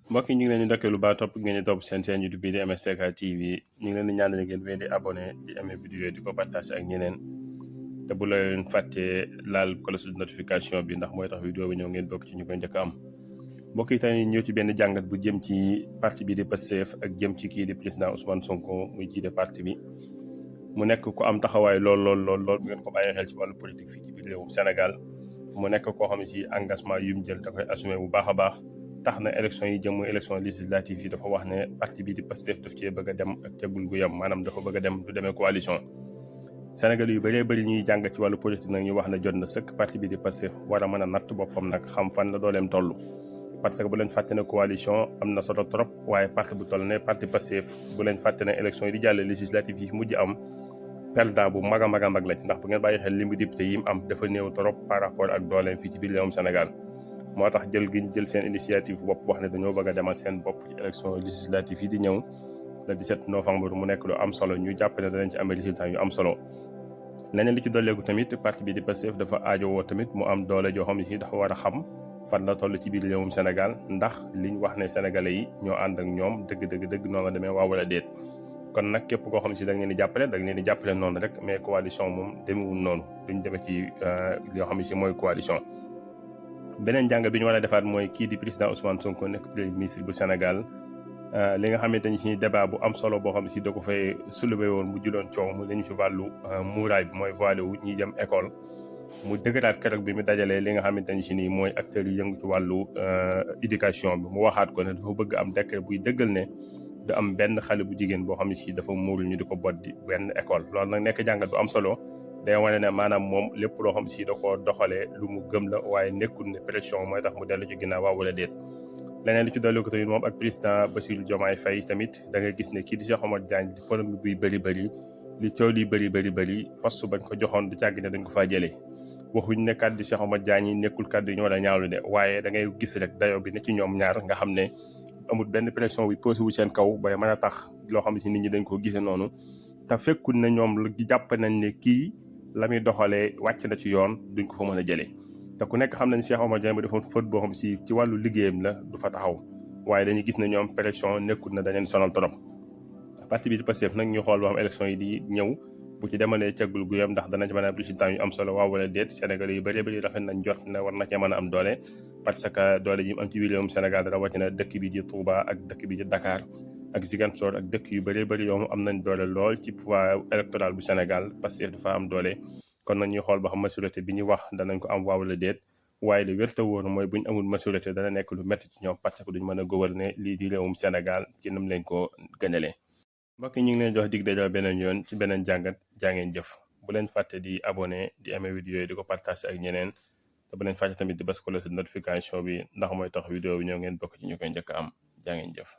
mbokk yi ñu ngi leen di ndokkee lu baax topp ngeen di topp seen YouTube bi di MSTK TV ñu ngi leen di ñaanal ngeen wéy di abonné di amee vidéo di ko partage ak ñeneen te bu la leen fàttee laal cloche de notification bi ndax mooy tax vidéo bi ñëw ngeen bokk ci ñu koy njëkk am. mbokk yi tey ñëw ci benn jàngat bu jëm ci parti bi di Pastef ak jëm ci kii di président Ousmane Sonko muy jiite parti bi mu nekk ko am taxawaay lool bu ngeen ko bàyyee xel ci wàllu politique fii ci biir réewum Sénégal mu nekk koo xam ne si engagement yu mu jël da koy assumé bu baax a baax. tax na élection yi jëm muy élection législative yi dafa wax ne parti bi di Pastef daf cee bëgg a dem ak tegul gu yem maanaam dafa bëgg a dem du demee coalition. Sénégal yu bëree bëri ñuy jàng ci wàllu politique nag ñu wax ne jot na sëkk parti bi di Pastef war a mën a natt boppam nag xam fan la dooleem toll. parce que bu leen fàtte ne coalition am na solo trop waaye parti bu toll ne parti Pastef bu leen fàtte ne élection yi di jàll législative yi mujj am perdant bu mag a mag la ci ndax bu ngeen bàyyi xel limbu député yi mu am dafa néew trop par rapport ak dooleem fii ci biir réewum Sénégal. moo tax jël gi ñu jël seen initiative bopp wax ne dañoo bëgg a demal seen bopp ci élection législative yi di ñëw le 17 novembre mu nekk lu am solo ñu jàpp ne danañ ci amee résultat yu am solo. leneen li ci dolleeku tamit parti bi di Pastef dafa aajowoo tamit mu am doole joo xam ne si dafa war a xam fan la toll ci biir réewum Sénégal ndax liñ wax ne sénégalais yi ñoo ànd ak ñoom dëgg noonu la demee waaw wala déet. kon nag képp koo xam ne si da nga leen di jàppale noonu rek mais coalition moom demewul noonu duñ demee ci yoo xam ne si mooy coalition. beneen jàng bi ñu war a defaat mooy kii di président Ousmane Sonko nekk premier ministre bu Sénégal li nga xamante ni ci débat bu am solo boo xam ne si da ko fay soulevé woon mu juloon coow mu dañu ci wàllu muuraay bi mooy voilé wu ñuy dem école mu dëgëraat keroog bi mu dajalee li nga xamante ni si nii mooy acteurs yi yëngu ci wàllu éducation bi mu waxaat ko ne dafa bëgg am décret buy dëggal ne du am benn xale bu jigéen boo xam ne si dafa muurul ñu di ko boddi benn école loolu nag nekk jàngat bu am solo. day wane ne maanaam moom lépp loo xam si da koo doxalee lu mu gëm la waaye nekkul ne pression mooy tax mu dellu ci ginnaaw waaw wala déet. leneen li ci dolli ko tamit moom ak président Bassirou Diomaye Faye tamit da nga gis ne kii di Cheikh Oumar Diagne di polémique buy bëri li coow li bëri poste bañ ko joxoon du càgg ne dañ ko faa jëlee. waxuñ ne kàddu Cheikh Oumar Diagne yi nekkul kàddu yi ñu war a ñaawlu de waaye da ngay gis rek dayo bi ne ci ñoom ñaar nga xam ne amul benn pression bi posé wu seen kaw bay mën a tax loo xam ne si nit ñi dañ ko gisee noonu te fekkul ne ñoom lu jàpp nañ ne kii la muy doxalee wàcc na ci yoon duñ ko fa mën a jëlee te ku nekk xam nañ Cheikh Oumar Diagne ba defoon faute boo xam si ci wàllu liggéeyam la du fa taxaw waaye dañuy gis ne ñoom pression nekkul na dañeen sonal trop. parti bi di Pastef nag ñu xool boo xam élection yi di ñëw bu ci demalee ceggul gu yam ndax danañ ci mën a am résultat yu am solo waaw wala déet Sénégal yu bëri rafet nañ jot ne war na cee mën a am doole parce que doole ji mu am ci biir réewum Sénégal rawatina dëkk bi di Touba ak dëkk bi di Dakar ak Ziguinchor ak dëkk yu bëri yoo am nañ doole lool ci pouvoir électoral bu Sénégal Pastef dafa am doole kon nag ñuy xool ba xam majorité bi ñu wax danañ ko am waaw wala déet waaye lu wér te wóor mooy buñ amul majorité dana nekk lu métti ci ñoom parce que duñ mën a gouverner lii di réewum Sénégal ci nam leen ko gënalee. mbokk yi ñu ngi leen jox dig daje beneen yoon ci beneen jàngat jàngeen jëf bu leen fàtte di abonné di amee vidéo yi di ko partage ak ñeneen te bu leen fàtte tamit di bës cloche de notification bi ndax mooy tax vidéo bi ñëw ngeen bokk ci ñu koy njëkk am jàngeen jëf.